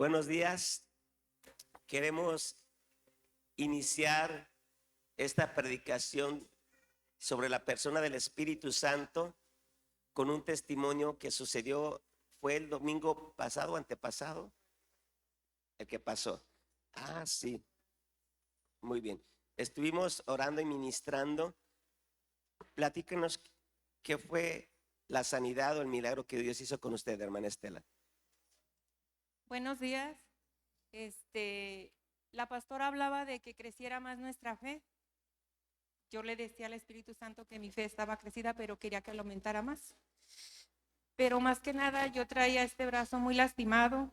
Buenos días. Queremos iniciar esta predicación sobre la persona del Espíritu Santo con un testimonio que sucedió, fue el domingo pasado o antepasado, el que pasó. Sí, muy bien. Estuvimos orando y ministrando. Platíquenos qué fue la sanidad o el milagro que Dios hizo con usted, hermana Estela. Buenos días. La pastora hablaba de que creciera más nuestra fe. Yo le decía al Espíritu Santo que mi fe estaba crecida, pero quería que lo aumentara más. Pero más que nada yo traía este brazo muy lastimado,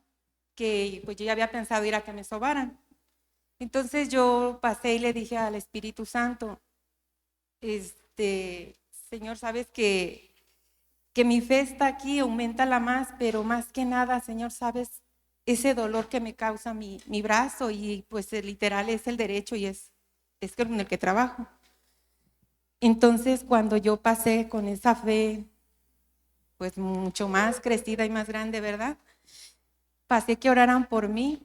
que pues yo ya había pensado ir a que me sobaran. Entonces yo pasé y le dije al Espíritu Santo, Señor, sabes que mi fe está aquí, auméntala más, pero más que nada, Señor, sabes ese dolor que me causa mi brazo, y pues literal es el derecho y es con el que trabajo. Entonces cuando yo pasé con esa fe pues mucho más crecida y más grande, ¿verdad? Pasé que oraran por mí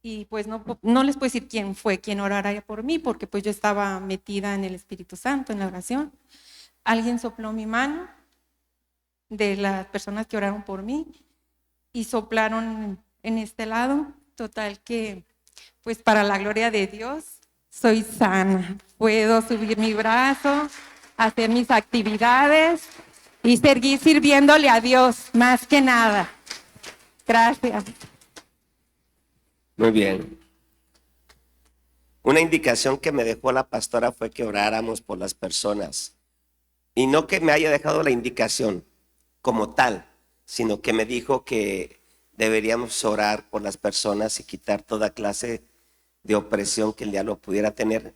y pues no les puedo decir quién fue quien orara por mí, porque pues yo estaba metida en el Espíritu Santo, en la oración. Alguien sopló mi mano de las personas que oraron por mí y soplaron en este lado. Total que pues para la gloria de Dios soy sana, puedo subir mi brazo, hacer mis actividades y seguir sirviéndole a Dios, más que nada. Gracias. Muy bien. Una indicación que me dejó la pastora fue que oráramos por las personas. Y no que me haya dejado la indicación como tal, sino que me dijo que deberíamos orar por las personas y quitar toda clase de opresión que el diablo pudiera tener.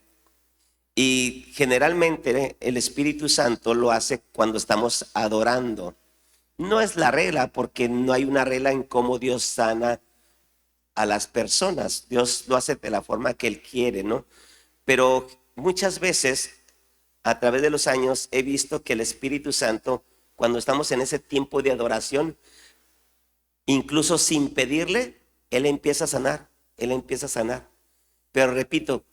Y generalmente el Espíritu Santo lo hace cuando estamos adorando. No es la regla, porque no hay una regla en cómo Dios sana a las personas. Dios lo hace de la forma que Él quiere, ¿no? Pero muchas veces, a través de los años, he visto que el Espíritu Santo, cuando estamos en ese tiempo de adoración, incluso sin pedirle, Él empieza a sanar, Él empieza a sanar. Pero repito,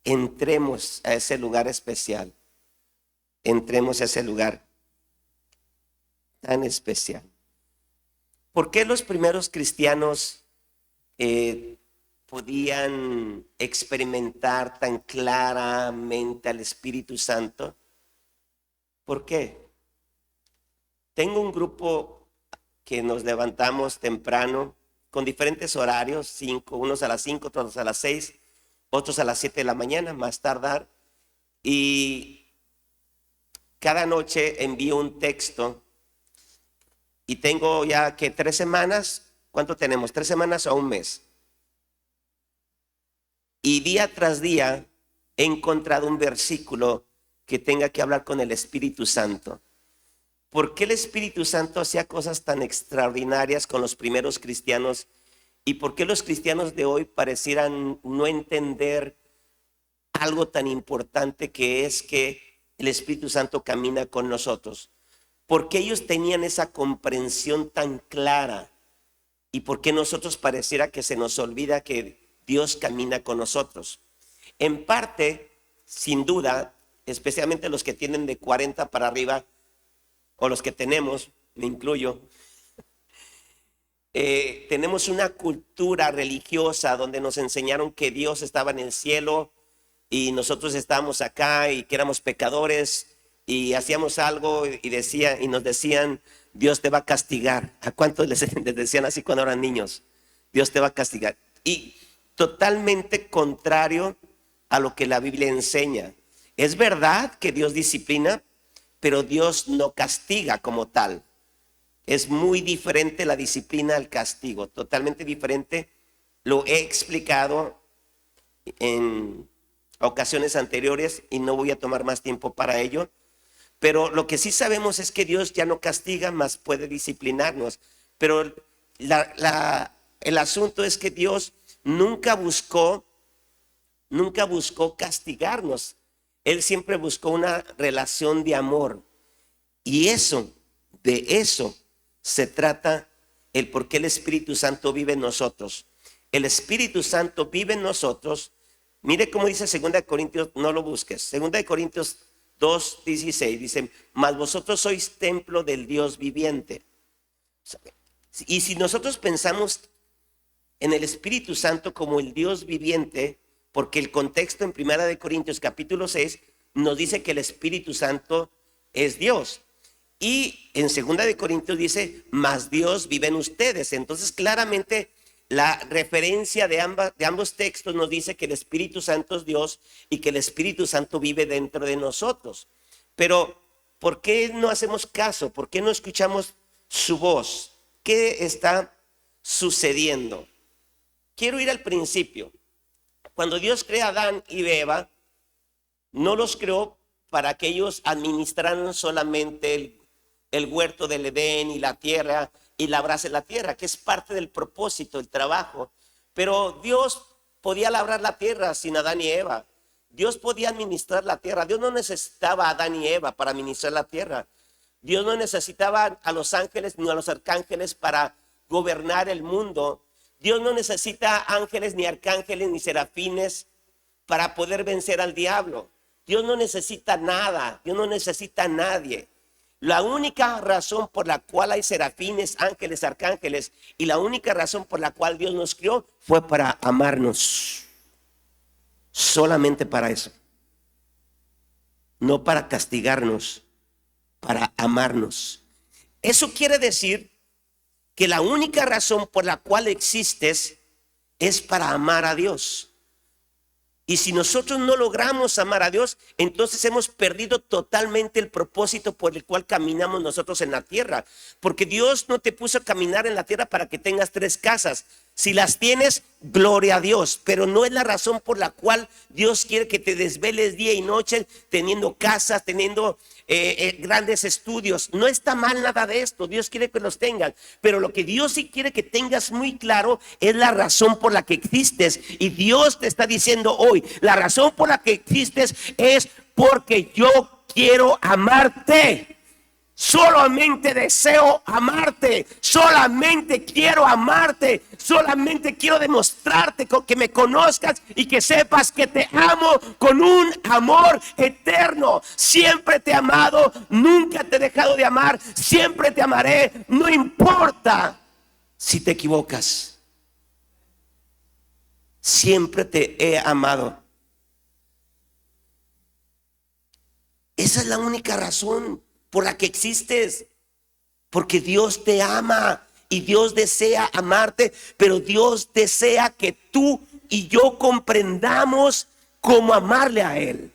entremos a ese lugar especial, entremos a ese lugar tan especial. ¿Por qué los primeros cristianos podían experimentar tan claramente al Espíritu Santo? ¿Por qué? Tengo un grupo que nos levantamos temprano con diferentes horarios, unos a las 5, otros a las 6, otros a las 7 de la mañana, más tardar. Y cada noche envío un texto y tengo ya que 3 semanas. ¿Cuánto tenemos? 3 semanas o un mes. Y día tras día he encontrado un versículo que tenga que hablar con el Espíritu Santo. ¿Por qué el Espíritu Santo hacía cosas tan extraordinarias con los primeros cristianos? ¿Y por qué los cristianos de hoy parecieran no entender algo tan importante que es que el Espíritu Santo camina con nosotros? ¿Por qué ellos tenían esa comprensión tan clara? ¿Y por qué nosotros pareciera que se nos olvida que Dios camina con nosotros? En parte, sin duda, especialmente los que tienen de 40 para arriba, o los que tenemos, me incluyo, tenemos una cultura religiosa donde nos enseñaron que Dios estaba en el cielo y nosotros estábamos acá y que éramos pecadores y hacíamos algo y nos decían, Dios te va a castigar. ¿A cuántos les decían así cuando eran niños? Dios te va a castigar. Y totalmente contrario a lo que la Biblia enseña. Es verdad que Dios disciplina, pero Dios no castiga como tal. Es muy diferente la disciplina al castigo, totalmente diferente. Lo he explicado en ocasiones anteriores y no voy a tomar más tiempo para ello. Pero lo que sí sabemos es que Dios ya no castiga, más puede disciplinarnos. Pero el asunto es que Dios nunca buscó castigarnos. Él siempre buscó una relación de amor. Y de eso se trata el por qué el Espíritu Santo vive en nosotros. El Espíritu Santo vive en nosotros. Mire cómo dice 2 Corintios, no lo busques. 2 Corintios 2:16 dice: mas vosotros sois templo del Dios viviente. Y si nosotros pensamos en el Espíritu Santo como el Dios viviente, porque el contexto en 1 Corintios capítulo 6 nos dice que el Espíritu Santo es Dios. Y en 2 Corintios dice: mas Dios vive en ustedes. Entonces claramente la referencia de ambos textos nos dice que el Espíritu Santo es Dios y que el Espíritu Santo vive dentro de nosotros. Pero ¿por qué no hacemos caso? ¿Por qué no escuchamos su voz? ¿Qué está sucediendo? Quiero ir al principio. Cuando Dios crea a Adán y Eva, no los creó para que ellos administraran solamente el huerto del Edén y la tierra y labrase la tierra, que es parte del propósito, el trabajo. Pero Dios podía labrar la tierra sin Adán y Eva. Dios podía administrar la tierra. Dios no necesitaba a Adán y Eva para administrar la tierra. Dios no necesitaba a los ángeles ni a los arcángeles para gobernar el mundo. Dios no necesita ángeles ni arcángeles ni serafines para poder vencer al diablo. Dios no necesita nada. Dios no necesita a nadie. La única razón por la cual hay serafines, ángeles, arcángeles, y la única razón por la cual Dios nos crió fue para amarnos. Solamente para eso. No para castigarnos, para amarnos. Eso quiere decir que la única razón por la cual existes es para amar a Dios. Y si nosotros no logramos amar a Dios, entonces hemos perdido totalmente el propósito por el cual caminamos nosotros en la tierra. Porque Dios no te puso a caminar en la tierra para que tengas 3 casas. Si las tienes, gloria a Dios. Pero no es la razón por la cual Dios quiere que te desveles día y noche teniendo casas, teniendo grandes estudios. No está mal nada de esto. Dios quiere que los tengan. Pero lo que Dios sí quiere que tengas muy claro es la razón por la que existes. Y Dios te está diciendo hoy, la razón por la que existes es porque yo quiero amarte. Solamente deseo amarte, solamente quiero amarte, solamente quiero demostrarte que me conozcas y que sepas que te amo con un amor eterno. Siempre te he amado, nunca te he dejado de amar, siempre te amaré, no importa si te equivocas. Siempre te he amado. Esa es la única razón por la que existes, porque Dios te ama y Dios desea amarte, pero Dios desea que tú y yo comprendamos cómo amarle a Él,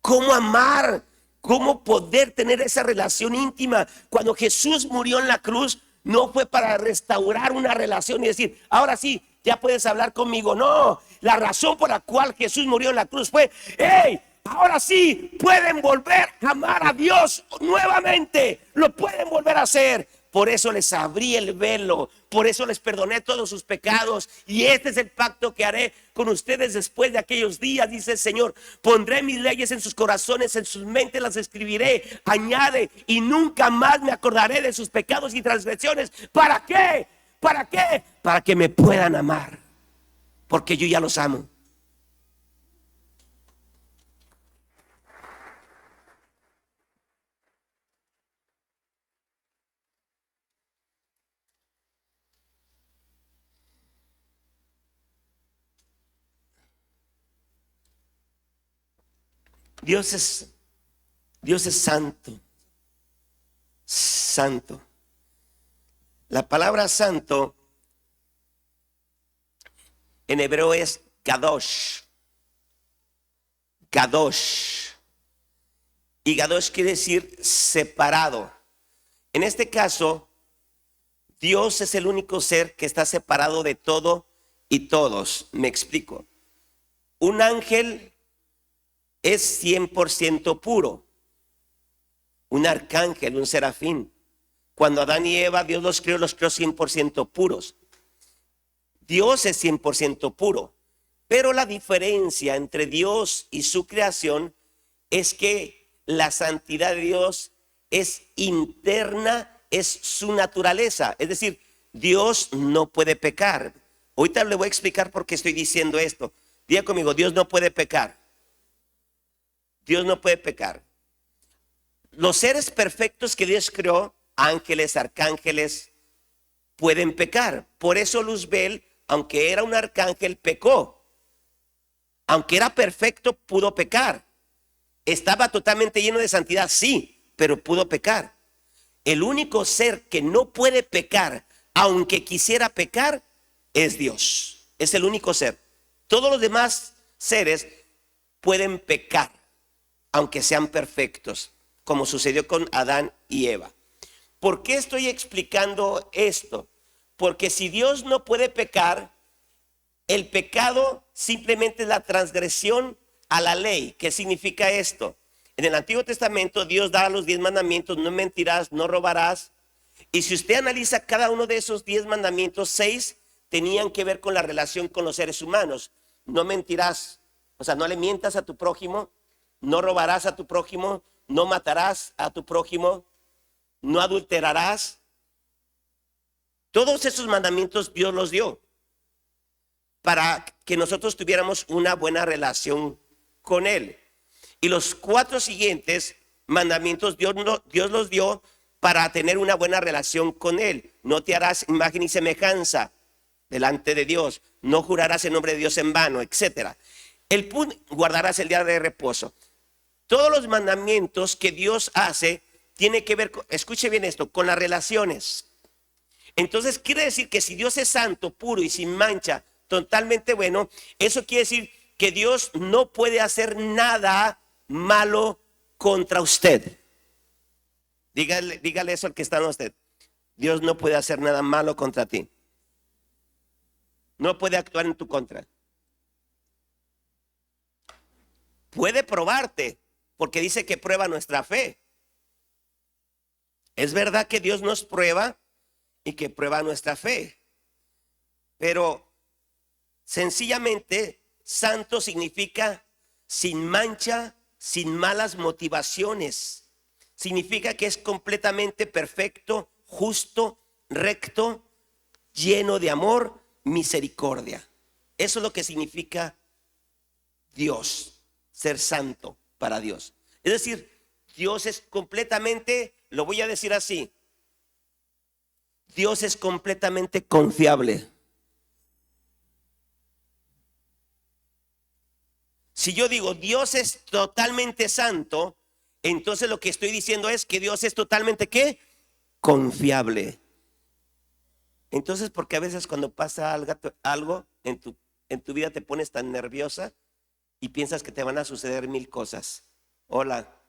cómo amar, cómo poder tener esa relación íntima. Cuando Jesús murió en la cruz, no fue para restaurar una relación y decir, ahora sí, ya puedes hablar conmigo. No, la razón por la cual Jesús murió en la cruz fue, ¡hey! Ahora sí pueden volver a amar a Dios nuevamente. Lo pueden volver a hacer. Por eso les abrí el velo. Por eso les perdoné todos sus pecados. Y este es el pacto que haré con ustedes después de aquellos días, dice el Señor. Pondré mis leyes en sus corazones, en sus mentes las escribiré. Añade, y nunca más me acordaré de sus pecados y transgresiones. ¿Para qué? ¿Para qué? Para que me puedan amar. Porque yo ya los amo. Dios es santo, santo. La palabra santo en hebreo es Kadosh, Kadosh. Y Kadosh quiere decir separado. En este caso, Dios es el único ser que está separado de todo y todos. Me explico. Un ángel es 100% puro. Un arcángel, un serafín. Cuando Adán y Eva, Dios los creó 100% puros. Dios es 100% puro. Pero la diferencia entre Dios y su creación es que la santidad de Dios es interna es su naturaleza. Es decir, Dios no puede pecar. Ahorita le voy a explicar por qué estoy diciendo esto. Diga conmigo, Dios no puede pecar. Dios no puede pecar. Los seres perfectos que Dios creó, ángeles, arcángeles, pueden pecar. Por eso Luzbel, aunque era un arcángel, pecó. Aunque era perfecto, pudo pecar. Estaba totalmente lleno de santidad, sí, pero pudo pecar. El único ser que no puede pecar, aunque quisiera pecar, es Dios. Es el único ser. Todos los demás seres pueden pecar, aunque sean perfectos, como sucedió con Adán y Eva. ¿Por qué estoy explicando esto? Porque si Dios no puede pecar, el pecado simplemente es la transgresión a la ley. ¿Qué significa esto? En el Antiguo Testamento Dios da los 10 mandamientos: no mentirás, no robarás. Y si usted analiza cada uno de esos 10 mandamientos, 6 tenían que ver con la relación con los seres humanos. No mentirás, o sea, no le mientas a tu prójimo, no robarás a tu prójimo, no matarás a tu prójimo, no adulterarás. Todos esos mandamientos Dios los dio para que nosotros tuviéramos una buena relación con Él. Y los 4 siguientes mandamientos Dios los dio para tener una buena relación con Él. No te harás imagen y semejanza delante de Dios. No jurarás en nombre de Dios en vano, etc. El punto, guardarás el día de reposo. Todos los mandamientos que Dios hace tiene que ver, escuche bien esto, con las relaciones. Entonces quiere decir que si Dios es santo, puro y sin mancha, totalmente bueno, eso quiere decir que Dios no puede hacer nada malo contra usted. Dígale eso al que está en usted. Dios no puede hacer nada malo contra ti. No puede actuar en tu contra. Puede probarte, porque dice que prueba nuestra fe. Es verdad que Dios nos prueba y que prueba nuestra fe. Pero sencillamente, santo significa sin mancha, sin malas motivaciones. Significa que es completamente perfecto, justo, recto, lleno de amor, misericordia. Eso es lo que significa Dios, ser santo para Dios. Es decir, Dios es completamente, lo voy a decir así, Dios es completamente confiable. Si yo digo Dios es totalmente santo, entonces lo que estoy diciendo es que Dios es totalmente ¿qué? Confiable. Entonces, porque a veces cuando pasa algo en tu vida te pones tan nerviosa y piensas que te van a suceder 1000 cosas. Hola.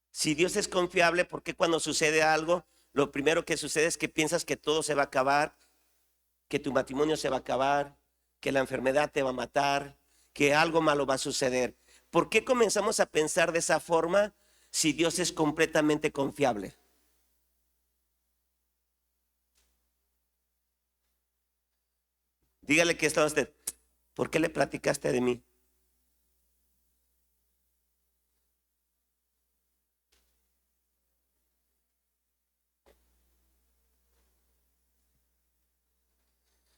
Si Dios es confiable, ¿por qué cuando sucede algo, lo primero que sucede es que piensas que todo se va a acabar, que tu matrimonio se va a acabar, que la enfermedad te va a matar, que algo malo va a suceder? ¿Por qué comenzamos a pensar de esa forma si Dios es completamente confiable? Dígale que está usted. ¿Por qué le platicaste de mí?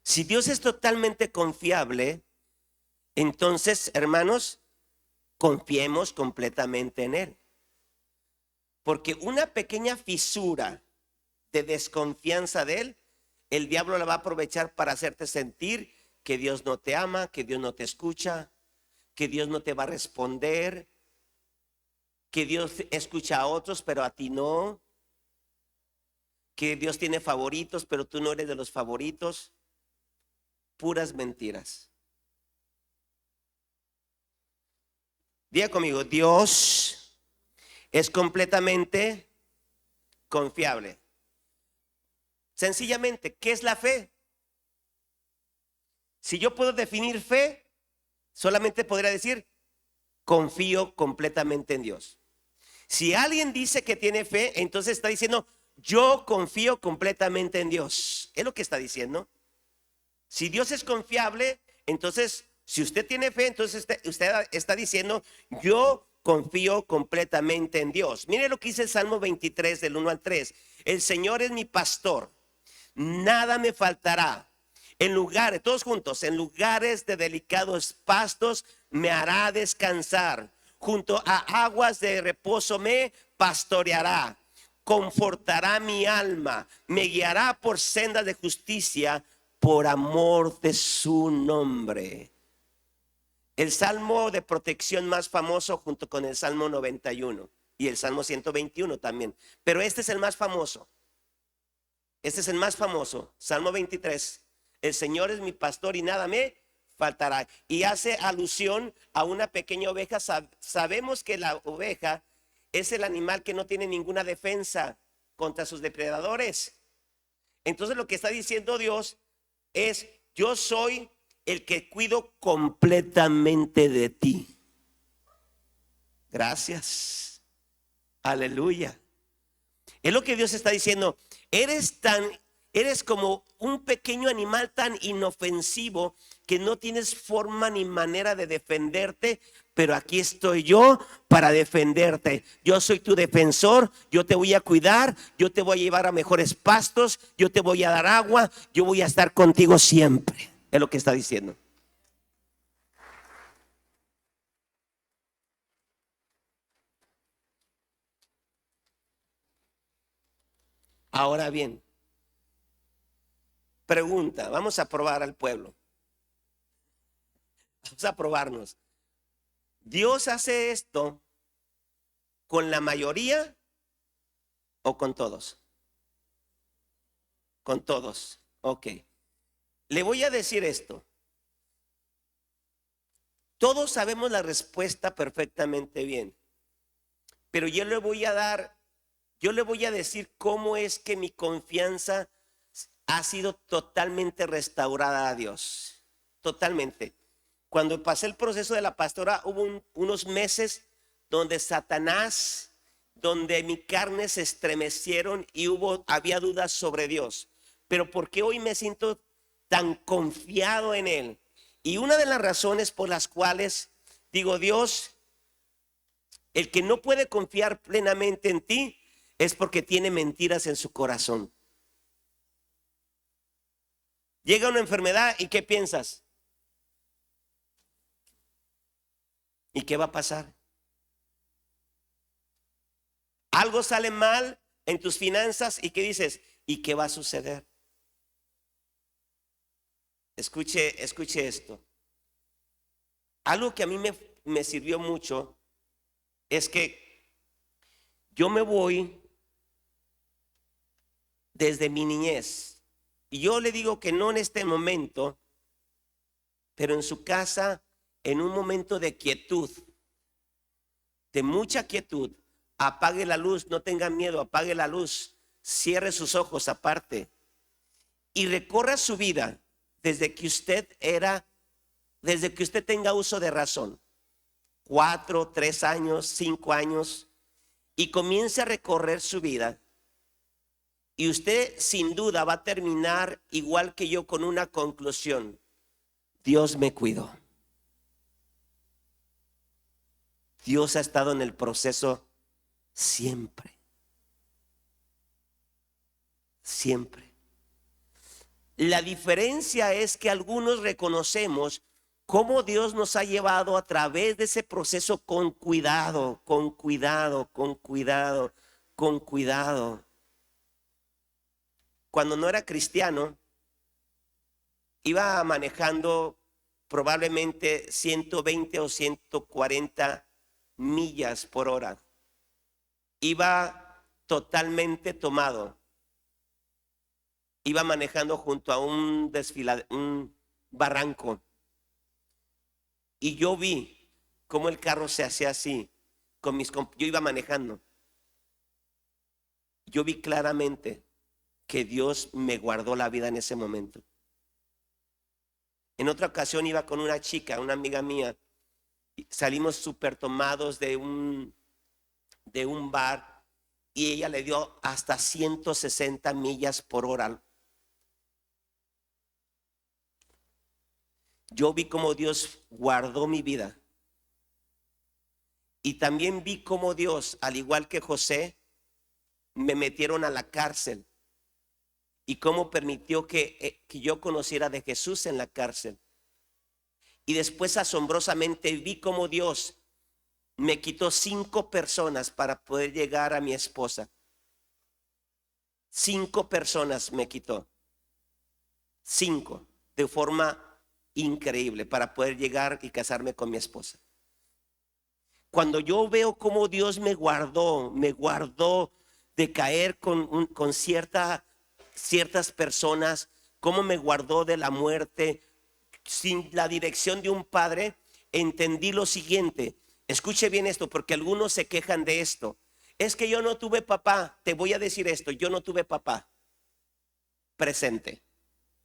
Si Dios es totalmente confiable, entonces, hermanos, confiemos completamente en Él. Porque una pequeña fisura de desconfianza de Él, el diablo la va a aprovechar para hacerte sentir que Dios no te ama, que Dios no te escucha, que Dios no te va a responder, que Dios escucha a otros pero a ti no, que Dios tiene favoritos pero tú no eres de los favoritos. Puras mentiras. Diga conmigo, Dios es completamente confiable. Sencillamente, ¿qué es la fe? Si yo puedo definir fe, solamente podría decir, confío completamente en Dios. Si alguien dice que tiene fe, entonces está diciendo, yo confío completamente en Dios. Es lo que está diciendo. Si Dios es confiable, entonces, si usted tiene fe, entonces usted está diciendo, yo confío completamente en Dios. Mire lo que dice el Salmo 23 del 1 al 3. El Señor es mi pastor, nada me faltará. En lugares, todos juntos, en lugares de delicados pastos me hará descansar. Junto a aguas de reposo me pastoreará. Confortará mi alma, me guiará por sendas de justicia por amor de su nombre. El salmo de protección más famoso junto con el Salmo 91 y el Salmo 121 también. Pero este es el más famoso. Este es el más famoso, Salmo 23. El Señor es mi pastor y nada me faltará. Y hace alusión a una pequeña oveja. Sabemos que la oveja es el animal que no tiene ninguna defensa contra sus depredadores. Entonces lo que está diciendo Dios es: yo soy el que cuido completamente de ti. Gracias. Aleluya. Es lo que Dios está diciendo. Eres como un pequeño animal tan inofensivo que no tienes forma ni manera de defenderte, pero aquí estoy yo para defenderte. Yo soy tu defensor, yo te voy a cuidar, yo te voy a llevar a mejores pastos, yo te voy a dar agua, yo voy a estar contigo siempre. Es lo que está diciendo. Ahora bien, pregunta, vamos a probar al pueblo. Vamos a probarnos. ¿Dios hace esto con la mayoría o con todos? Con todos. Ok. Le voy a decir esto. Todos sabemos la respuesta perfectamente bien, pero yo le voy a decir cómo es que mi confianza ha sido totalmente restaurada a Dios. Totalmente. Cuando pasé el proceso de la pastora, hubo unos meses donde Satanás, donde mi carne se estremecieron y había dudas sobre Dios. Pero ¿por qué hoy me siento tan confiado en Él? Y una de las razones por las cuales digo: Dios, el que no puede confiar plenamente en ti es porque tiene mentiras en su corazón. Llega una enfermedad y ¿qué piensas? ¿Y qué va a pasar? Algo sale mal en tus finanzas y ¿qué dices? ¿Y qué va a suceder? Escuche esto. Algo que a mí me sirvió mucho es que yo me voy desde mi niñez. Y yo le digo que no en este momento, pero en su casa, en un momento de quietud, de mucha quietud, apague la luz, no tenga miedo, apague la luz, cierre sus ojos aparte y recorra su vida desde que usted tenga uso de razón, 4, 3 años, 5 años, y comience a recorrer su vida. Y usted sin duda va a terminar igual que yo con una conclusión: Dios me cuidó. Dios ha estado en el proceso siempre. Siempre. La diferencia es que algunos reconocemos cómo Dios nos ha llevado a través de ese proceso con cuidado, con cuidado, con cuidado, con cuidado. Cuando no era cristiano, iba manejando probablemente 120 o 140 millas por hora. Iba totalmente tomado. Iba manejando junto a un barranco. Y yo vi cómo el carro se hacía así. Yo iba manejando. Yo vi claramente que Dios me guardó la vida en ese momento. En otra ocasión iba con una chica, una amiga mía. Salimos súper tomados de un bar y ella le dio hasta 160 millas por hora. Yo vi cómo Dios guardó mi vida. Y también vi cómo Dios, al igual que José, me metieron a la cárcel. Y cómo permitió que yo conociera de Jesús en la cárcel. Y después asombrosamente vi cómo Dios me quitó 5 personas para poder llegar a mi esposa. 5 personas me quitó. 5, de forma increíble, para poder llegar y casarme con mi esposa. Cuando yo veo cómo Dios me guardó de caer con ciertas personas, cómo me guardó de la muerte, sin la dirección de un padre, entendí lo siguiente. Escuche bien esto, porque algunos se quejan de esto. Es que yo no tuve papá. Te voy a decir esto, yo no tuve papá presente.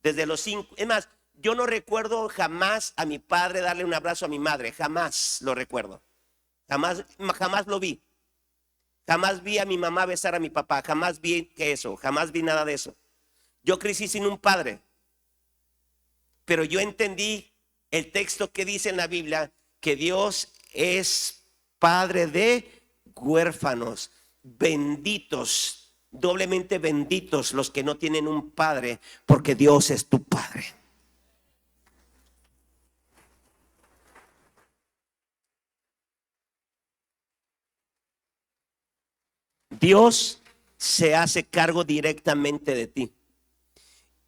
Desde los 5, es más, yo no recuerdo jamás a mi padre darle un abrazo a mi madre, jamás lo recuerdo. Jamás lo vi. Jamás vi a mi mamá besar a mi papá, jamás vi eso, jamás vi nada de eso. Yo crecí sin un padre, pero yo entendí el texto que dice en la Biblia que Dios es padre de huérfanos, benditos, doblemente benditos los que no tienen un padre, porque Dios es tu padre. Dios se hace cargo directamente de ti.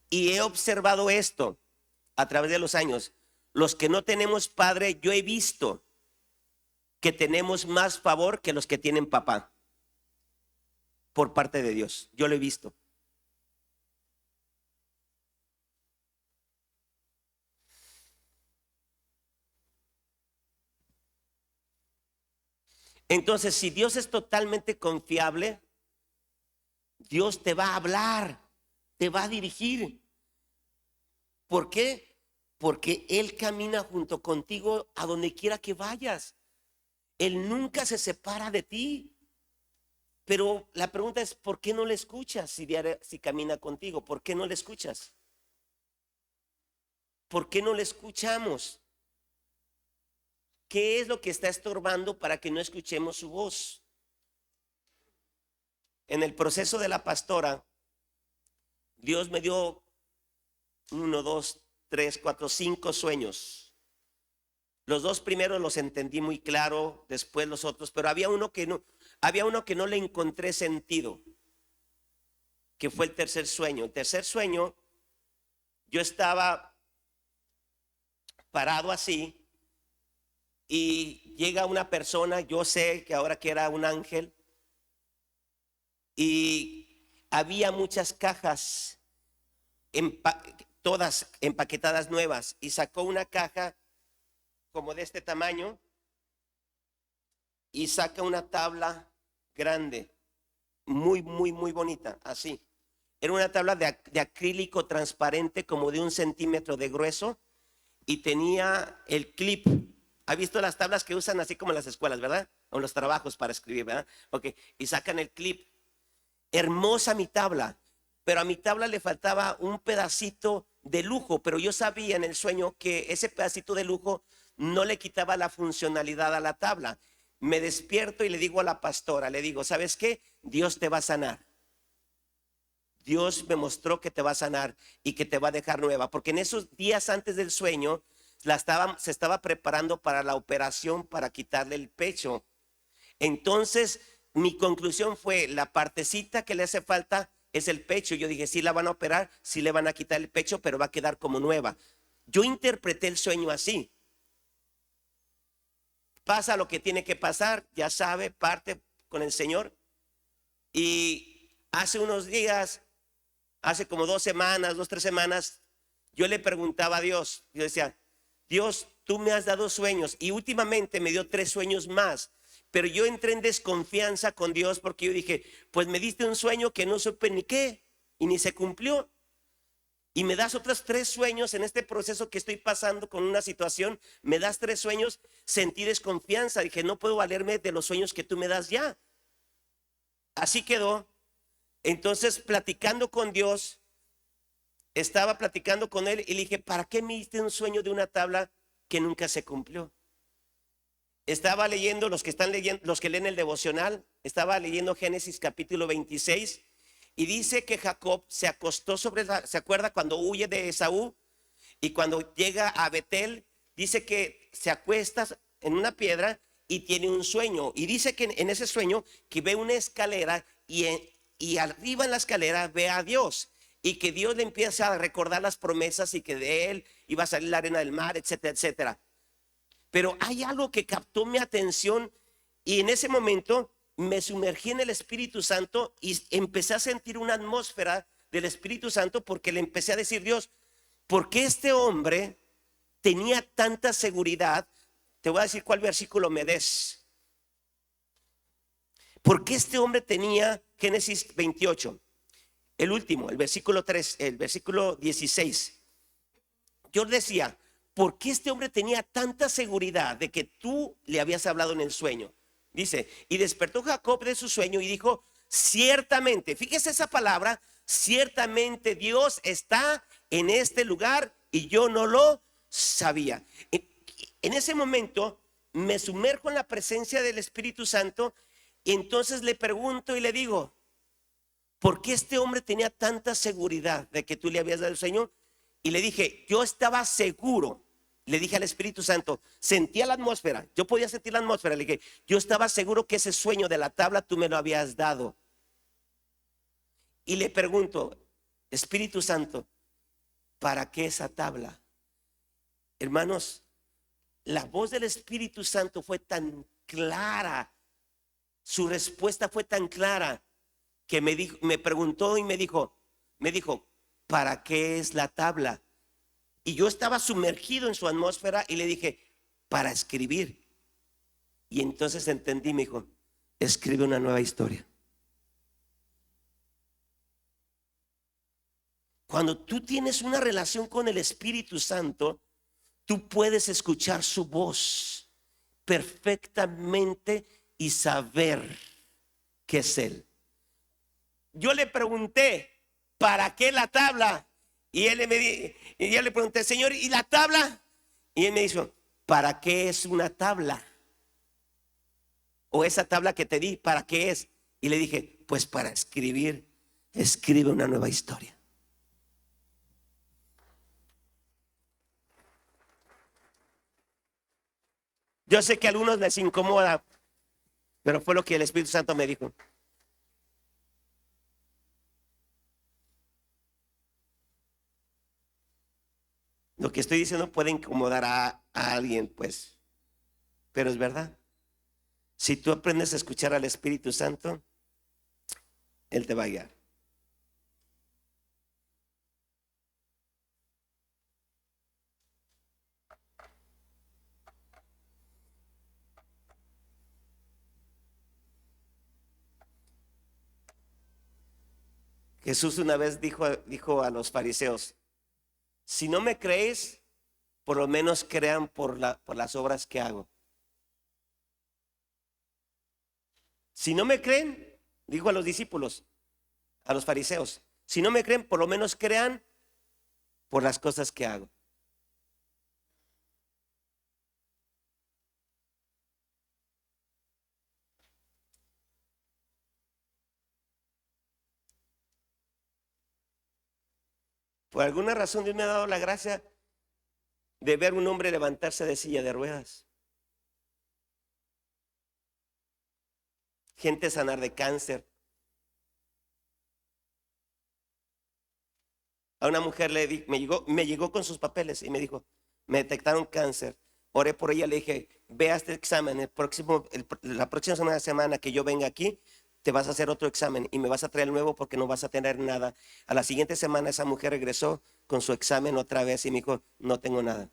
Y he observado esto a través de los años. Los que no tenemos padre, yo he visto que tenemos más favor que los que tienen papá por parte de Dios. Yo lo he visto. Entonces, si Dios es totalmente confiable, Dios te va a hablar, te va a dirigir. ¿Por qué? Porque Él camina junto contigo a donde quiera que vayas. Él nunca se separa de ti. Pero la pregunta es, ¿por qué no le escuchas si camina contigo? ¿Por qué no le escuchas? ¿Por qué no le escuchamos? ¿Qué es lo que está estorbando para que no escuchemos su voz? En el proceso de la pastora, Dios me dio 1, 2, 3, 4, 5 sueños. Los 2 primeros los entendí muy claro, después los otros, pero había uno que no le encontré sentido, que fue el tercer sueño. El tercer sueño, yo estaba parado así y llega una persona, yo sé que ahora que era un ángel, y había muchas cajas, todas empaquetadas nuevas, y sacó una caja como de este tamaño y saca una tabla grande, muy, muy, muy bonita, así. Era una tabla de acrílico transparente como de 1 centímetro de grueso y tenía el clip. ¿Ha visto las tablas que usan así como en las escuelas, verdad? O en los trabajos para escribir, ¿verdad? Okay. Y sacan el clip. Hermosa mi tabla, pero a mi tabla le faltaba un pedacito de lujo, pero yo sabía en el sueño que ese pedacito de lujo no le quitaba la funcionalidad a la tabla. Me despierto y le digo a la pastora, le digo, ¿sabes qué? Dios te va a sanar. Dios me mostró que te va a sanar y que te va a dejar nueva, porque en esos días antes del sueño se estaba preparando para la operación para quitarle el pecho. Entonces mi conclusión fue, la partecita que le hace falta es el pecho. Yo dije, sí la van a operar, sí le van a quitar el pecho, pero va a quedar como nueva. Yo interpreté el sueño así. Pasa lo que tiene que pasar, ya sabe, parte con el Señor. Y hace unos días, hace como 2 semanas, 2, 3 semanas, yo le preguntaba a Dios, yo decía, Dios, tú me has dado sueños, y últimamente me dio 3 sueños más, pero yo entré en desconfianza con Dios porque yo dije, pues me diste un sueño que no supe ni qué, y ni se cumplió. Y me das otros 3 sueños en este proceso que estoy pasando con una situación, me das 3 sueños, sentí desconfianza, dije, no puedo valerme de los sueños que tú me das ya. Así quedó. Entonces, platicando con Dios, estaba platicando con él y le dije, ¿para qué me diste un sueño de una tabla que nunca se cumplió? Estaba leyendo, los que están leyendo, los que leen el devocional, estaba leyendo Génesis capítulo 26 y dice que Jacob se acostó ¿se acuerda cuando huye de Esaú? Y cuando llega a Betel, dice que se acuesta en una piedra y tiene un sueño. Y dice que en ese sueño que ve una escalera y arriba en la escalera ve a Dios. Y que Dios le empieza a recordar las promesas y que de él iba a salir la arena del mar, etcétera, etcétera. Pero hay algo que captó mi atención y en ese momento me sumergí en el Espíritu Santo y empecé a sentir una atmósfera del Espíritu Santo porque le empecé a decir: Dios, ¿por qué este hombre tenía tanta seguridad? Te voy a decir cuál versículo me des. ¿Por qué este hombre tenía, Génesis 28, el último, el versículo 3, el versículo 16? Yo decía, ¿por qué este hombre tenía tanta seguridad de que tú le habías hablado en el sueño? Dice, y despertó Jacob de su sueño y dijo: ciertamente, fíjese esa palabra, ciertamente Dios está en este lugar y yo no lo sabía. En ese momento me sumerjo en la presencia del Espíritu Santo y entonces le pregunto y le digo: ¿por qué este hombre tenía tanta seguridad de que tú le habías dado el sueño? Y le dije, yo estaba seguro, le dije al Espíritu Santo, sentía la atmósfera, yo podía sentir la atmósfera, le dije, yo estaba seguro que ese sueño de la tabla tú me lo habías dado. Y le pregunto, Espíritu Santo, ¿para qué esa tabla? Hermanos, la voz del Espíritu Santo fue tan clara, su respuesta fue tan clara que me preguntó y me dijo, ¿para qué es la tabla? Y yo estaba sumergido en su atmósfera y le dije, para escribir. Y entonces entendí, me dijo, escribe una nueva historia. Cuando tú tienes una relación con el Espíritu Santo, tú puedes escuchar su voz perfectamente y saber que es Él. Yo le pregunté, ¿para qué la tabla? Y yo le pregunté, Señor, ¿y la tabla? Y él me dijo, ¿para qué es una tabla? O esa tabla que te di, ¿para qué es? Y le dije, pues para escribir, escribe una nueva historia. Yo sé que a algunos les incomoda, pero fue lo que el Espíritu Santo me dijo. Lo que estoy diciendo puede incomodar a alguien, pues, pero es verdad. Si tú aprendes a escuchar al Espíritu Santo, Él te va a guiar. Jesús una vez dijo a los fariseos, si no me creéis, por lo menos crean por las obras que hago. Si no me creen, dijo a los discípulos, a los fariseos, si no me creen, por lo menos crean por las cosas que hago. Por alguna razón Dios me ha dado la gracia de ver un hombre levantarse de silla de ruedas. Gente sanar de cáncer. A una mujer me llegó con sus papeles y me dijo, me detectaron cáncer. Oré por ella, le dije, ve a este examen, la próxima semana que yo venga aquí, te vas a hacer otro examen y me vas a traer el nuevo porque no vas a tener nada. A la siguiente semana esa mujer regresó con su examen otra vez y me dijo, no tengo nada.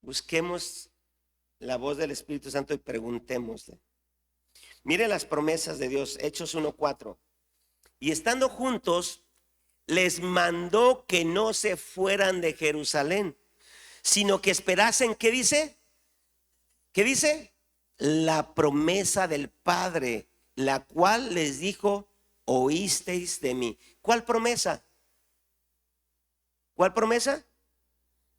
Busquemos la voz del Espíritu Santo y preguntémosle. Miren las promesas de Dios, Hechos 1:4. Y estando juntos, les mandó que no se fueran de Jerusalén, sino que esperasen, ¿qué dice? ¿Qué dice? la promesa del Padre, la cual les dijo, oísteis de mí. ¿Cuál promesa? ¿Cuál promesa?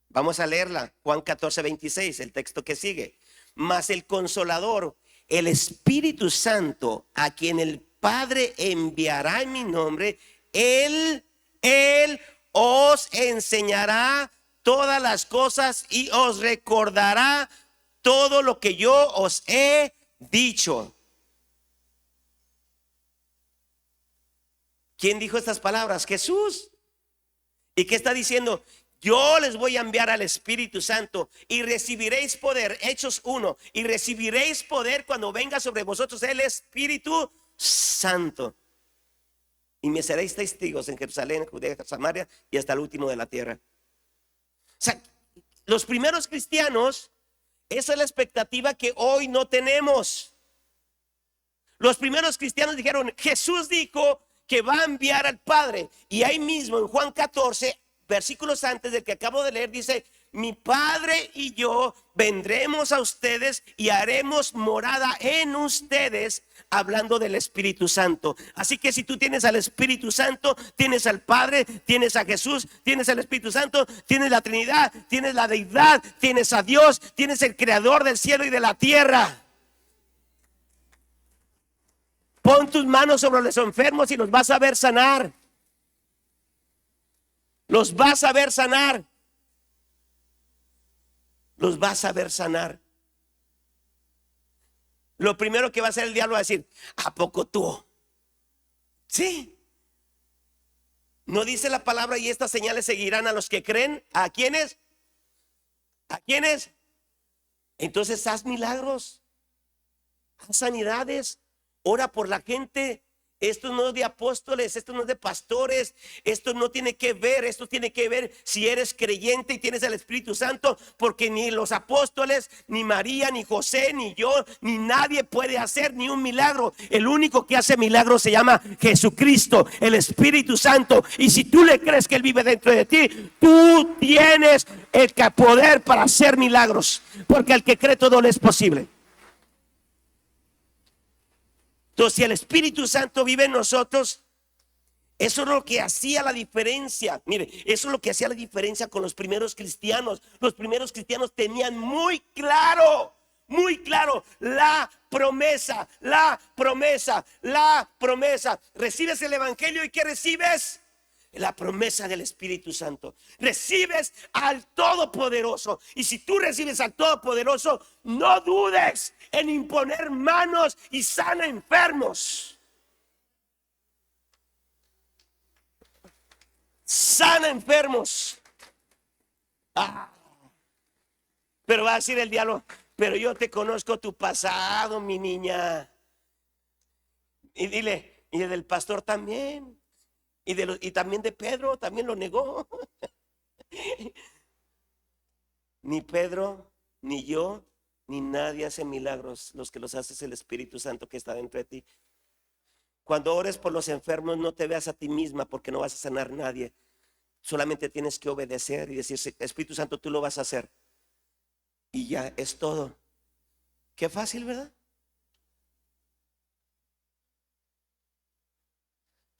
Vamos a leerla, Juan 14:26, el texto que sigue. Mas el Consolador, el Espíritu Santo, a quien el Padre enviará en mi nombre, Él os enseñará todas las cosas y os recordará todo lo que yo os he dicho. ¿Quién dijo estas palabras? Jesús. ¿Y qué está diciendo? Yo les voy a enviar al Espíritu Santo y recibiréis poder. Hechos 1. Y recibiréis poder cuando venga sobre vosotros el Espíritu Santo. Y me seréis testigos en Jerusalén, Judea, Samaria y hasta el último de la tierra. O sea, los primeros cristianos, esa es la expectativa que hoy no tenemos. Los primeros cristianos dijeron, Jesús dijo que va a enviar al Padre. Y ahí mismo en Juan 14, versículos antes del que acabo de leer, dice, mi Padre y yo vendremos a ustedes y haremos morada en ustedes, hablando del Espíritu Santo. Así que si tú tienes al Espíritu Santo, tienes al Padre, tienes a Jesús, tienes al Espíritu Santo, tienes la Trinidad, tienes la deidad, tienes a Dios, tienes el Creador del cielo y de la tierra. Pon tus manos sobre los enfermos y los vas a ver sanar. Los vas a ver sanar. Los vas a ver sanar. Lo primero que va a hacer el diablo va a decir, ¿a poco tú? Sí. ¿No dice la palabra y estas señales seguirán a los que creen? ¿A quiénes? ¿A quiénes? Entonces haz milagros, haz sanidades, ora por la gente. Esto no es de apóstoles, esto no es de pastores, esto no tiene que ver, esto tiene que ver si eres creyente y tienes el Espíritu Santo, porque ni los apóstoles, ni María, ni José, ni yo, ni nadie puede hacer ni un milagro. El único que hace milagros se llama Jesucristo, el Espíritu Santo. Y si tú le crees que Él vive dentro de ti, tú tienes el poder para hacer milagros, porque al que cree todo le es posible. Entonces, si el Espíritu Santo vive en nosotros, eso es lo que hacía la diferencia. Mire, eso es lo que hacía la diferencia con los primeros cristianos. Los primeros cristianos tenían muy claro la promesa, la promesa, la promesa. Recibes el Evangelio y ¿qué recibes? La promesa del Espíritu Santo. Recibes al Todopoderoso. Y si tú recibes al Todopoderoso, no dudes en imponer manos y sana enfermos. Sana enfermos. Pero va a decir el diablo, pero yo te conozco tu pasado, mi niña. Y dile, y el del pastor también. Y también de Pedro, también lo negó. Ni Pedro, ni yo, ni nadie hace milagros. Los que los hace es el Espíritu Santo que está dentro de ti. Cuando ores por los enfermos, no te veas a ti misma, porque no vas a sanar a nadie. Solamente tienes que obedecer y decir, Espíritu Santo, tú lo vas a hacer. Y ya es todo. Qué fácil, ¿verdad?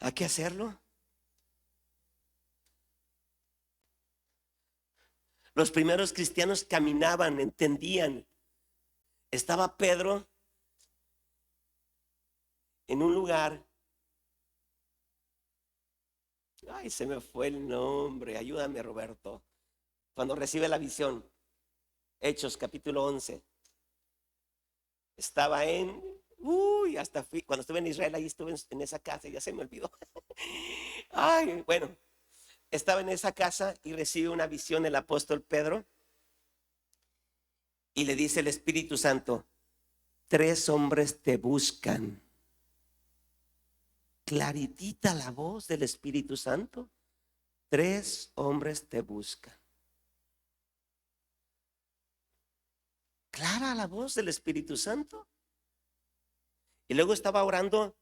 Hay que hacerlo. Los primeros cristianos caminaban, entendían. Estaba Pedro en un lugar. Ay, se me fue el nombre. Ayúdame, Roberto. Cuando recibe la visión. Hechos, capítulo 11. Estaba hasta fui. Cuando estuve en Israel, ahí estuve en esa casa. Ya se me olvidó. Ay, bueno. Estaba en esa casa y recibe una visión el apóstol Pedro. Y le dice el Espíritu Santo, 3 hombres te buscan. Claritita la voz del Espíritu Santo. 3 hombres te buscan. Clara la voz del Espíritu Santo. Y luego estaban orando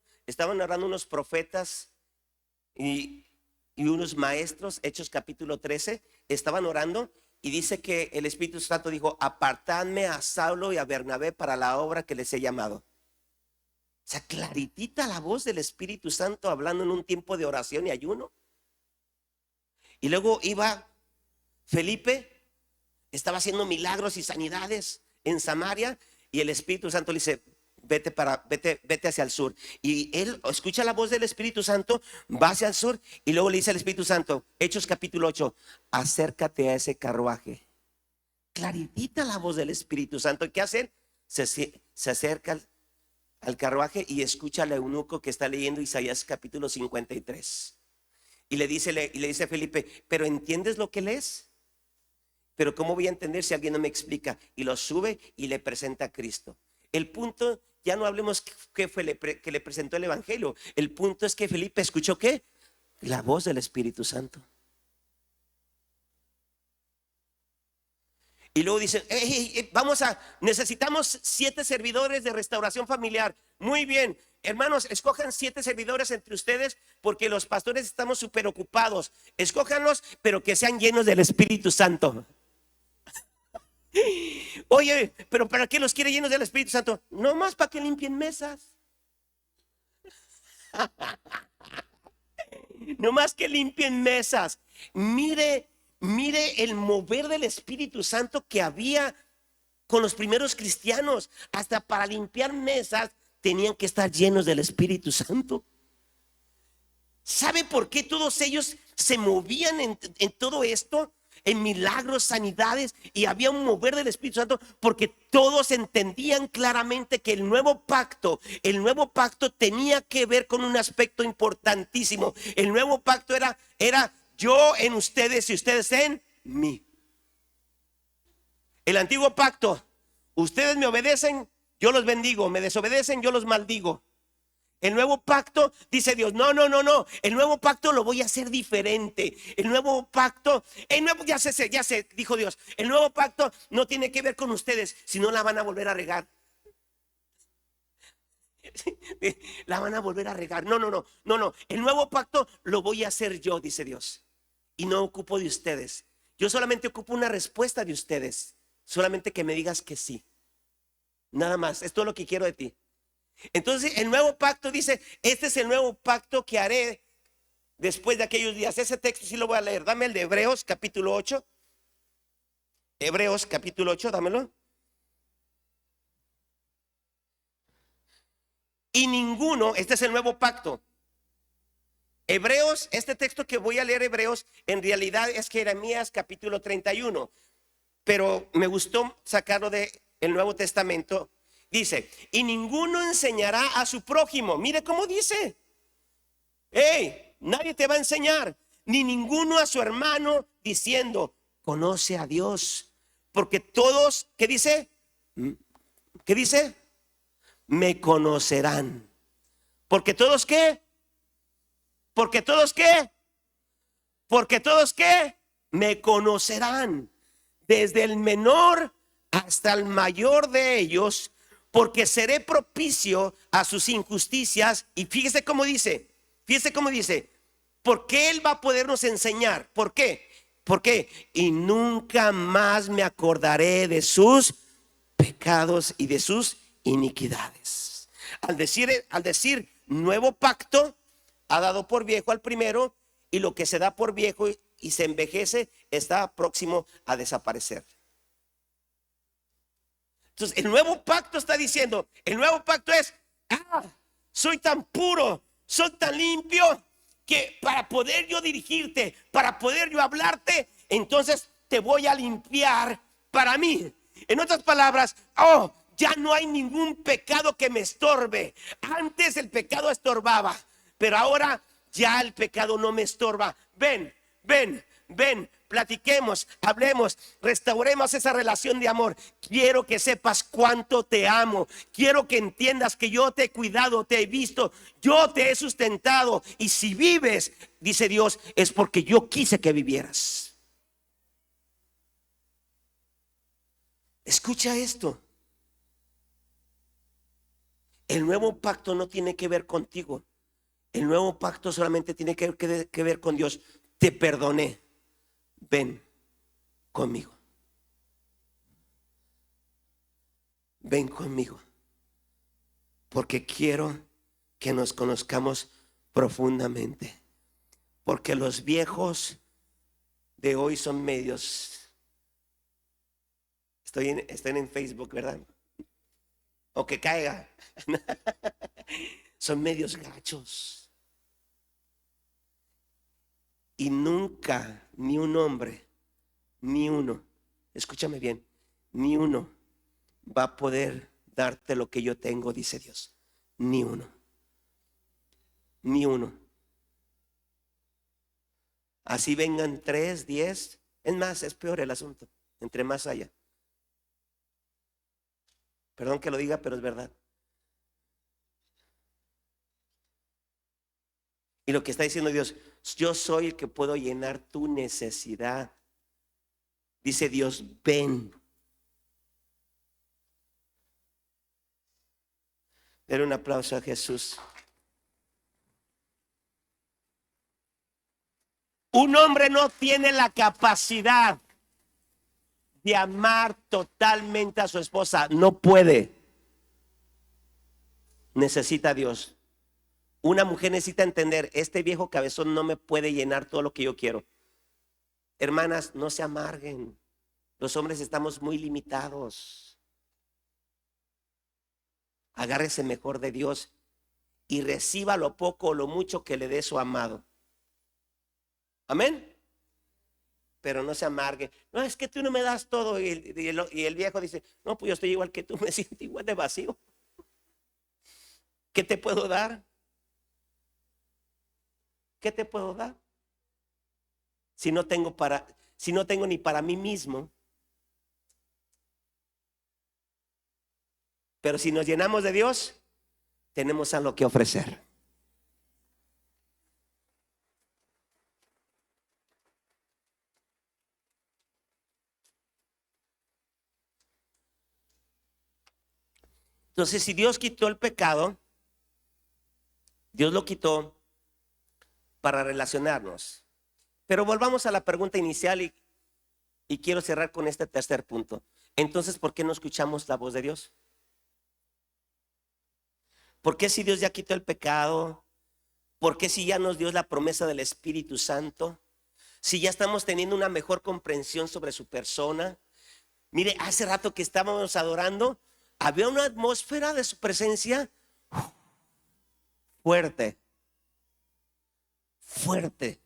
unos profetas y unos maestros, Hechos capítulo 13, estaban orando Y dice que el Espíritu Santo dijo: apartadme a Saulo y a Bernabé para la obra que les he llamado. O sea, claritita la voz del Espíritu Santo hablando en un tiempo de oración y ayuno. Y luego iba Felipe, estaba haciendo milagros y sanidades en Samaria, y el Espíritu Santo le dice: vete hacia el sur. Y él escucha la voz del Espíritu Santo, va hacia el sur, y luego le dice al Espíritu Santo, Hechos capítulo 8, acércate a ese carruaje. Claritita la voz del Espíritu Santo. ¿Qué hace? Se acerca al carruaje y escucha al eunuco que está leyendo Isaías capítulo 53. Y le dice a Felipe: ¿pero entiendes lo que lees? Pero ¿cómo voy a entender si alguien no me explica? Y lo sube y le presenta a Cristo. El punto, ya no hablemos qué fue que le presentó el evangelio. El punto es que Felipe escuchó ¿qué? La voz del Espíritu Santo. Y luego dicen: necesitamos 7 servidores de restauración familiar. Muy bien, hermanos, escojan 7 servidores entre ustedes, porque los pastores estamos súper ocupados. Escójanlos, pero que sean llenos del Espíritu Santo. Oye, pero ¿para qué los quiere llenos del Espíritu Santo? No más para que limpien mesas. No más que limpien mesas. Mire el mover del Espíritu Santo que había con los primeros cristianos. Hasta para limpiar mesas tenían que estar llenos del Espíritu Santo. ¿Sabe por qué todos ellos se movían en todo esto? En milagros, sanidades, y había un mover del Espíritu Santo, porque todos entendían claramente que el nuevo pacto tenía que ver con un aspecto importantísimo. El nuevo pacto era yo en ustedes y ustedes en mí. El antiguo pacto: ustedes me obedecen, yo los bendigo; me desobedecen, yo los maldigo. El nuevo pacto, dice Dios: no, el nuevo pacto lo voy a hacer diferente. El nuevo pacto, ya sé, dijo Dios, el nuevo pacto no tiene que ver con ustedes, sino la van a volver a regar. La van a volver a regar. No, el nuevo pacto lo voy a hacer yo, dice Dios, y no ocupo de ustedes. Yo solamente ocupo una respuesta de ustedes, solamente que me digas que sí. Nada más, es todo lo que quiero de ti. Entonces el nuevo pacto dice: este es el nuevo pacto que haré después de aquellos días. Ese texto sí lo voy a leer. Dame el de Hebreos capítulo 8. Hebreos capítulo 8, dámelo. Y ninguno, este es el nuevo pacto. Hebreos, este texto que voy a leer, Hebreos, en realidad es Jeremías capítulo 31, pero me gustó sacarlo del Nuevo Testamento. Dice: y ninguno enseñará a su prójimo. Mire cómo dice: nadie te va a enseñar, ni ninguno a su hermano, diciendo: conoce a Dios, porque todos, ¿qué dice? ¿Qué dice? Me conocerán. Porque todos ¿qué? Porque todos ¿qué? Porque todos ¿qué? Me conocerán, desde el menor hasta el mayor de ellos, porque seré propicio a sus injusticias. Y fíjese cómo dice, porque Él va a podernos enseñar. ¿Por qué? Y nunca más me acordaré de sus pecados y de sus iniquidades. Al decir nuevo pacto, ha dado por viejo al primero, y lo que se da por viejo y se envejece está próximo a desaparecer. Entonces el nuevo pacto está diciendo, el nuevo pacto es: soy tan puro, soy tan limpio, que para poder yo dirigirte, para poder yo hablarte, entonces te voy a limpiar para mí. En otras palabras, ya no hay ningún pecado que me estorbe. Antes el pecado estorbaba, pero ahora ya el pecado no me estorba. Ven, platiquemos, hablemos, restauremos esa relación de amor. Quiero que sepas cuánto te amo. Quiero que entiendas que yo te he cuidado, te he visto, yo te he sustentado. Y si vives, dice Dios, es porque yo quise que vivieras. Escucha esto. El nuevo pacto no tiene que ver contigo. El nuevo pacto solamente tiene que ver con Dios. Te perdoné. Ven. conmigo. Ven conmigo, porque quiero que nos conozcamos profundamente. Porque los viejos de hoy son medios. Estoy en Facebook, ¿verdad? O que caiga. Son medios gachos. Y nunca, ni un hombre, ni uno, escúchame bien, ni uno va a poder darte lo que yo tengo, dice Dios. Ni uno. Ni uno. Así vengan 3, 10. Es más, es peor el asunto. Entre más haya. Perdón que lo diga, pero es verdad. Y lo que está diciendo Dios, yo soy el que puedo llenar tu necesidad. Dice Dios, ven. Denle un aplauso a Jesús. Un hombre no tiene la capacidad de amar totalmente a su esposa. No puede. Necesita a Dios. Una mujer necesita entender, este viejo cabezón no me puede llenar todo lo que yo quiero. Hermanas, no se amarguen. Los hombres estamos muy limitados. Agárrese mejor de Dios y reciba lo poco o lo mucho que le dé su amado. Amén. Pero no se amargue. No, es que tú no me das todo. Y el viejo dice, no, pues yo estoy igual que tú, me siento igual de vacío. ¿Qué te puedo dar? ¿Qué te puedo dar? Si no tengo ni para mí mismo. Pero si nos llenamos de Dios, tenemos algo que ofrecer. Entonces, si Dios quitó el pecado, Dios lo quitó para relacionarnos. Pero volvamos a la pregunta inicial y quiero cerrar con este tercer punto. Entonces, ¿por qué no escuchamos la voz de Dios? ¿Por qué si Dios ya quitó el pecado? ¿Por qué si ya nos dio la promesa del Espíritu Santo? Si ya estamos teniendo una mejor comprensión sobre su persona. Mire, hace rato que estábamos adorando, había una atmósfera de su presencia fuerte. Fuerte.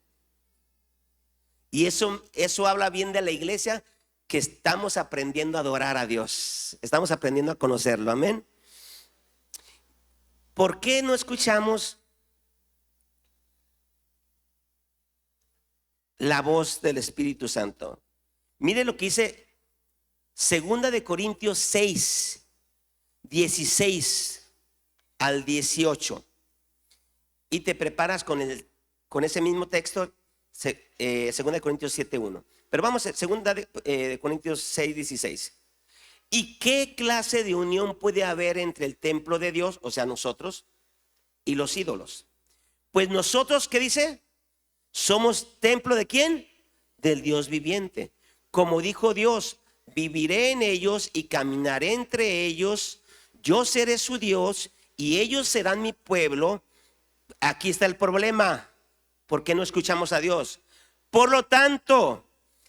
Y eso habla bien de la iglesia, que estamos aprendiendo a adorar a Dios. Estamos aprendiendo a conocerlo. Amén. ¿Por qué no escuchamos la voz del Espíritu Santo? Mire lo que dice 2 Corintios 6, 16 al 18. Y te preparas con ese mismo texto, 2 Corintios 7, 1. Pero vamos a 2 Corintios 6, 16. ¿Y qué clase de unión puede haber entre el templo de Dios, o sea nosotros, y los ídolos? Pues nosotros, ¿qué dice? Somos templo ¿de quién? Del Dios viviente. Como dijo Dios, viviré en ellos y caminaré entre ellos. Yo seré su Dios y ellos serán mi pueblo. Aquí está el problema. ¿Por qué no escuchamos a Dios? Por lo tanto,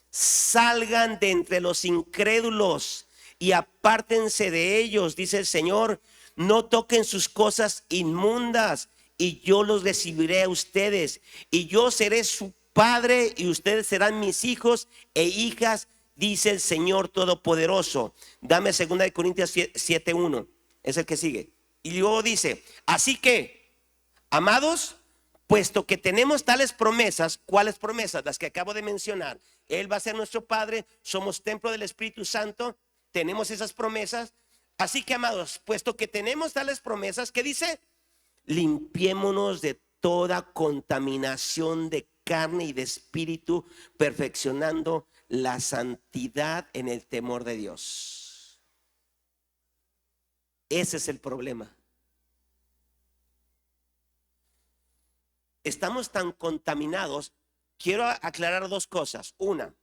salgan de entre los incrédulos y apártense de ellos, dice el Señor. No toquen sus cosas inmundas y yo los recibiré a ustedes. Y yo seré su padre y ustedes serán mis hijos e hijas, dice el Señor Todopoderoso. Dame 2 Corintios 7, 1. Es el que sigue. Y luego dice, así que, amados, puesto que tenemos tales promesas. ¿Cuáles promesas? Las que acabo de mencionar. Él va a ser nuestro Padre, somos templo del Espíritu Santo, tenemos esas promesas. Así que, amados, puesto que tenemos tales promesas, ¿qué dice? Limpiémonos de toda contaminación de carne y de espíritu, perfeccionando la santidad en el temor de Dios. Ese es el problema. Estamos tan contaminados. Quiero aclarar dos cosas. Una,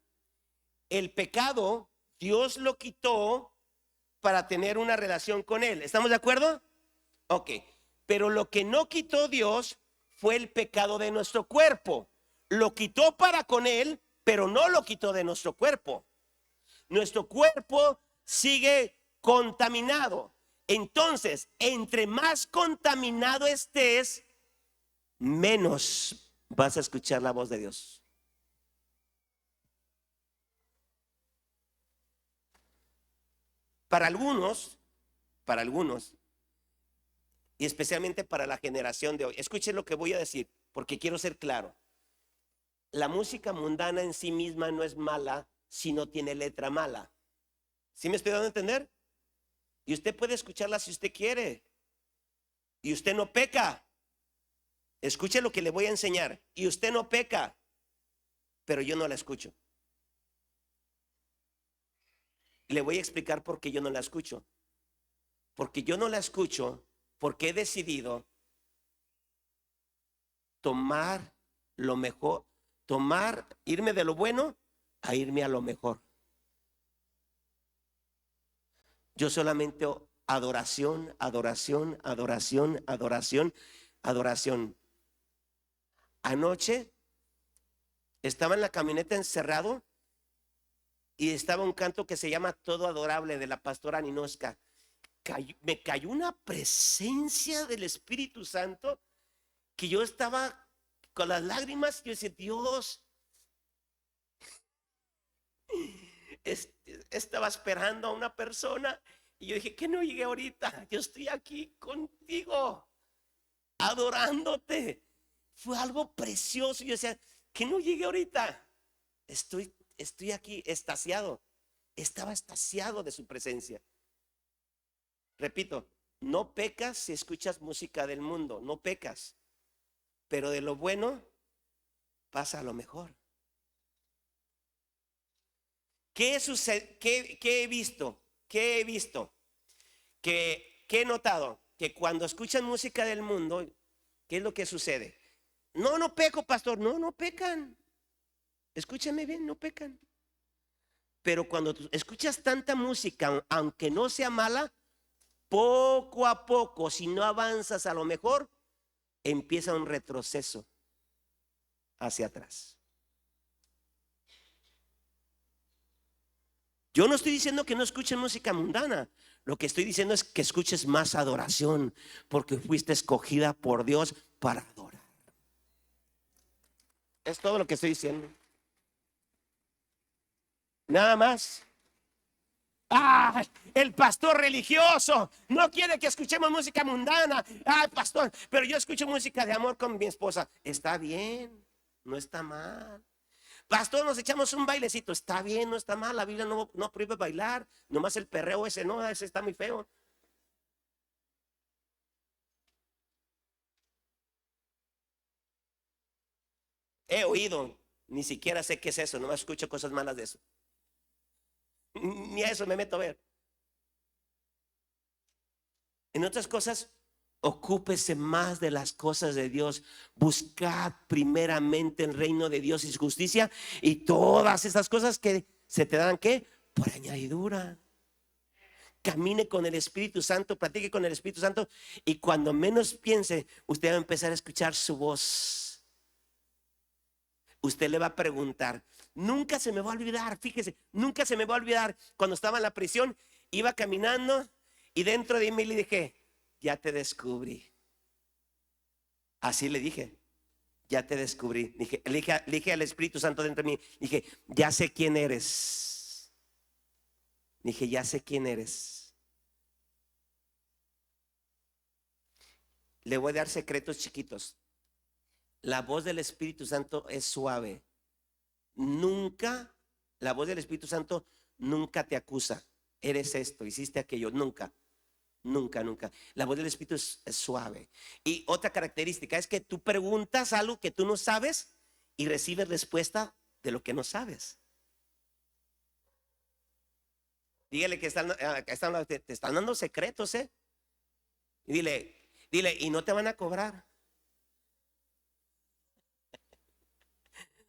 El pecado, Dios lo quitó para tener una relación con Él. ¿Estamos de acuerdo? Ok. Pero lo que no quitó Dios fue el pecado de nuestro cuerpo. Lo quitó para con Él, pero no lo quitó de nuestro cuerpo. Nuestro cuerpo sigue contaminado. Entonces, entre más contaminado estés, menos vas a escuchar la voz de Dios. Para algunos, y especialmente para la generación de hoy, escuchen lo que voy a decir, porque quiero ser claro. La música mundana en sí misma no es mala si no tiene letra mala. ¿Sí me estoy dando a entender? Y usted puede escucharla si usted quiere. Y usted no peca. Escuche lo que le voy a enseñar. Y usted no peca, pero yo no la escucho. Le voy a explicar por qué yo no la escucho. Porque yo no la escucho porque he decidido tomar lo mejor, irme de lo bueno a irme a lo mejor. Yo solamente adoración, adoración, adoración, adoración, adoración. Anoche estaba en la camioneta encerrado y estaba un canto que se llama Todo Adorable de la pastora Ninoska. Me cayó una presencia del Espíritu Santo que yo estaba con las lágrimas. Yo decía, Dios, estaba esperando a una persona y yo dije, que no llegué ahorita. Yo estoy aquí contigo, adorándote. Fue algo precioso. Yo decía, que no llegué ahorita. Estoy aquí extasiado. Estaba extasiado de su presencia. Repito, no pecas si escuchas música del mundo, no pecas. Pero de lo bueno pasa a lo mejor. ¿Qué sucede? ¿Qué he visto? ¿Qué he visto? ¿Qué he notado? Que cuando escuchan música del mundo, ¿qué es lo que sucede? No, no peco, pastor. No, no pecan. Escúchame bien, no pecan. Pero cuando tú escuchas tanta música, aunque no sea mala, poco a poco, si no avanzas a lo mejor, empieza un retroceso hacia atrás. Yo no estoy diciendo que no escuches música mundana. Lo que estoy diciendo es que escuches más adoración, porque fuiste escogida por Dios para adorar. Es todo lo que estoy diciendo. Nada más. Ah, el pastor religioso no quiere que escuchemos música mundana. Ay, pastor, pero yo escucho música de amor con mi esposa. Está bien, no está mal. Pastor, nos echamos un bailecito. Está bien, no está mal. La Biblia no prohíbe bailar. Nomás el perreo ese no, ese está muy feo. He oído, ni siquiera sé qué es eso. Nomás escucho cosas malas de eso. Ni a eso me meto a ver. En otras cosas, ocúpese más de las cosas de Dios. Buscad primeramente el reino de Dios y su justicia, y todas esas cosas que se te dan, ¿qué? Por añadidura. Camine con el Espíritu Santo, platique con el Espíritu Santo, y cuando menos piense, usted va a empezar a escuchar su voz. Usted le va a preguntar. Nunca se me va a olvidar, fíjese, nunca se me va a olvidar cuando estaba en la prisión, iba caminando y dentro de mí le dije, ya te descubrí. Así le dije, ya te descubrí. Le dije al Espíritu Santo dentro de mí, dije, ya sé quién eres. Dije, ya sé quién eres. Le voy a dar secretos chiquitos. La voz del Espíritu Santo es suave. Nunca, la voz del Espíritu Santo nunca te acusa. Eres esto, hiciste aquello, nunca. Nunca, nunca. La voz del Espíritu es suave. Y otra característica es que tú preguntas algo que tú no sabes y recibes respuesta de lo que no sabes. Dígale que te están dando secretos, ¿eh? Y dile, y no te van a cobrar.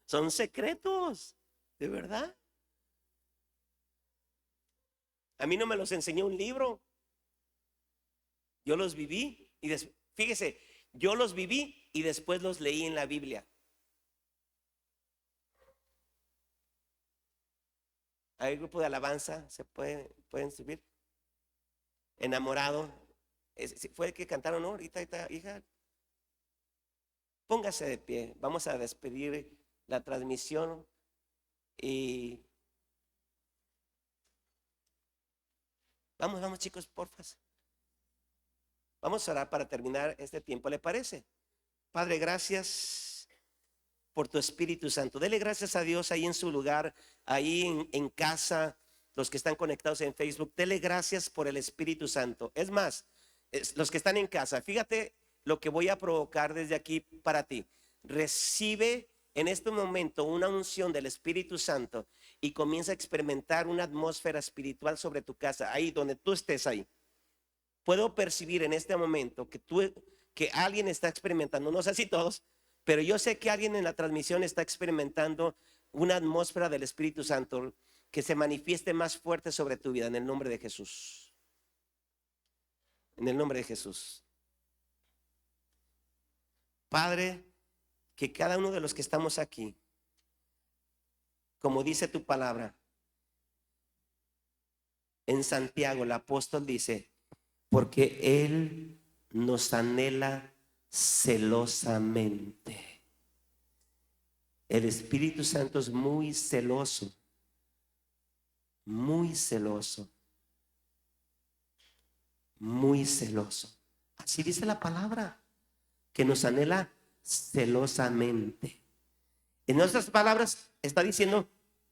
Son secretos, de verdad. A mí no me los enseñó un libro. Yo los viví y fíjese, yo los viví y después los leí en la Biblia. Hay grupo de alabanza, pueden subir. Enamorado, fue el que cantaron, ¿no? Ahorita, hija. Póngase de pie, vamos a despedir la transmisión y vamos chicos, porfa. Vamos a orar para terminar este tiempo, ¿le parece? Padre, gracias por tu Espíritu Santo. Dele gracias a Dios ahí en su lugar, ahí en casa, los que están conectados en Facebook. Dele gracias por el Espíritu Santo. Es más, los que están en casa, fíjate lo que voy a provocar desde aquí para ti. Recibe en este momento una unción del Espíritu Santo y comienza a experimentar una atmósfera espiritual sobre tu casa, ahí donde tú estés ahí. Puedo percibir en este momento que alguien está experimentando, no sé si todos, pero yo sé que alguien en la transmisión está experimentando una atmósfera del Espíritu Santo que se manifieste más fuerte sobre tu vida en el nombre de Jesús. En el nombre de Jesús. Padre, que cada uno de los que estamos aquí, como dice tu palabra, en Santiago el apóstol dice, porque Él nos anhela celosamente. El Espíritu Santo es muy celoso, muy celoso, muy celoso. Así dice la palabra, que nos anhela celosamente. En otras palabras está diciendo,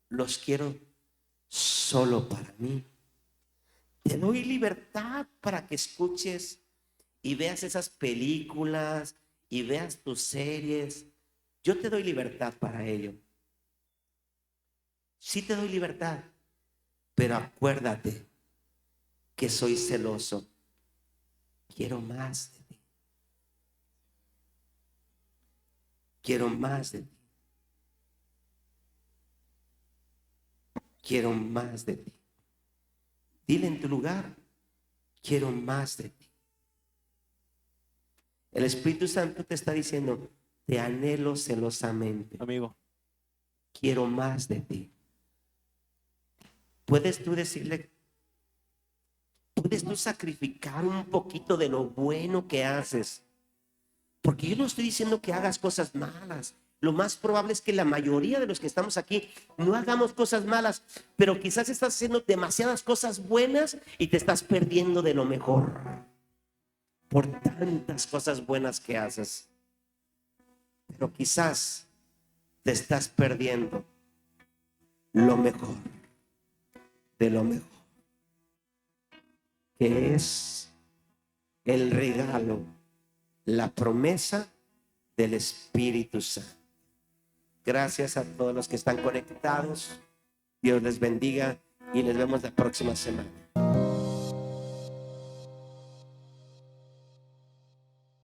los quiero solo para mí. Te doy libertad para que escuches y veas esas películas y veas tus series. Yo te doy libertad para ello. Sí te doy libertad, pero acuérdate que soy celoso. Quiero más de ti. Quiero más de ti. Quiero más de ti. Dile en tu lugar, quiero más de ti. El Espíritu Santo te está diciendo, te anhelo celosamente. Amigo. Quiero más de ti. Puedes tú decirle, puedes tú sacrificar un poquito de lo bueno que haces. Porque yo no estoy diciendo que hagas cosas malas. Lo más probable es que la mayoría de los que estamos aquí no hagamos cosas malas, pero quizás estás haciendo demasiadas cosas buenas y te estás perdiendo de lo mejor por tantas cosas buenas que haces. Pero quizás te estás perdiendo lo mejor de lo mejor, que es el regalo, la promesa del Espíritu Santo. Gracias a todos los que están conectados. Dios les bendiga y les vemos la próxima semana.